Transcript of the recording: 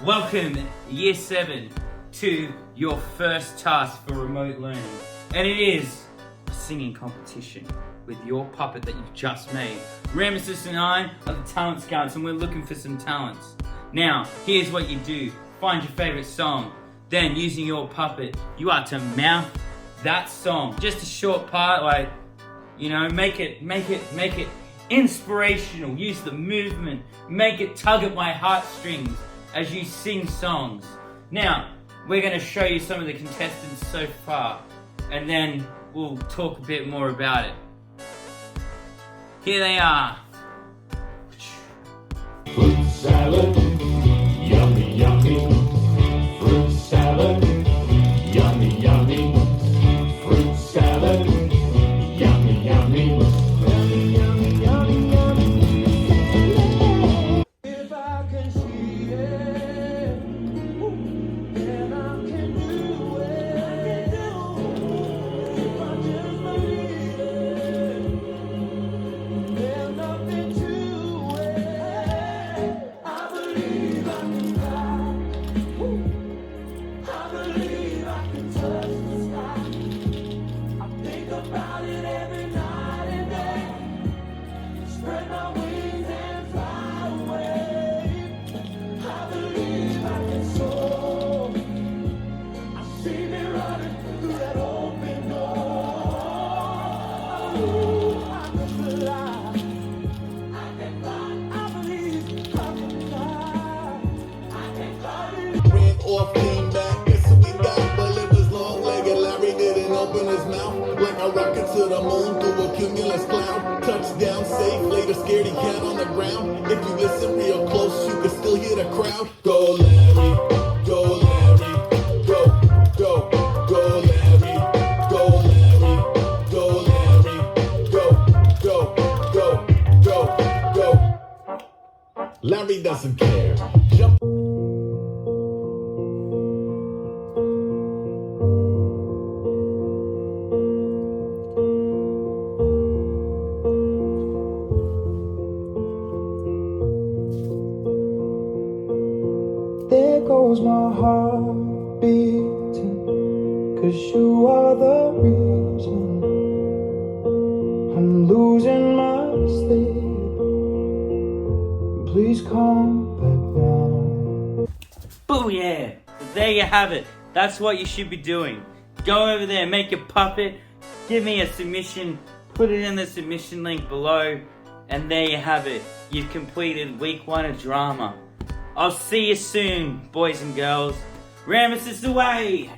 Welcome, Year 7, to your first task for remote learning. And it is a singing competition with your puppet that you've just made. Ramesses and I are the talent scouts and we're looking for some talents. Now, here's what you do. Find your favorite song. Then, using your puppet, you are to mouth that song. Just a short part, like, make it inspirational. Use the movement. Make it tug at my heartstrings as you sing songs. Now, we're going to show you some of the contestants so far, and then we'll talk a bit more about it. Here they are. Fruit salad, yummy, yummy. Fruit salad, yummy, yummy. Fruit salad, yummy, yummy. Yummy, yummy, yummy, yummy. If I can see it, then I can do it. If I just believe it, there's nothing to it. I believe I can fly. I believe I can touch the sky. I think about it every night and day. Spread my wings and fly away. I believe I can soar. I see me running through that open door. I can fly. I can fly. I believe I can fly. I can fly. Ran off, came back, guess who we got? Well, it was long-legged Larry, didn't open his mouth. Like a rocket to the moon through a cumulus cloud. Touchdown safe, later scaredy cat on the ground. If you listen real close, you can still hear the crowd. Go Larry, go Larry, go, go, go Larry, go Larry, go Larry, go, go, go, go, go. Larry doesn't care. Jump. There goes my heart beating, 'cause you are the reason I'm losing my sleep. Please come back now. Booyah! There you have it. That's what you should be doing. Go over there, make your puppet, give me a submission, put it in the submission link below, and there you have it. You've completed week 1 of drama. I'll see you soon, boys and girls. Ramesses away!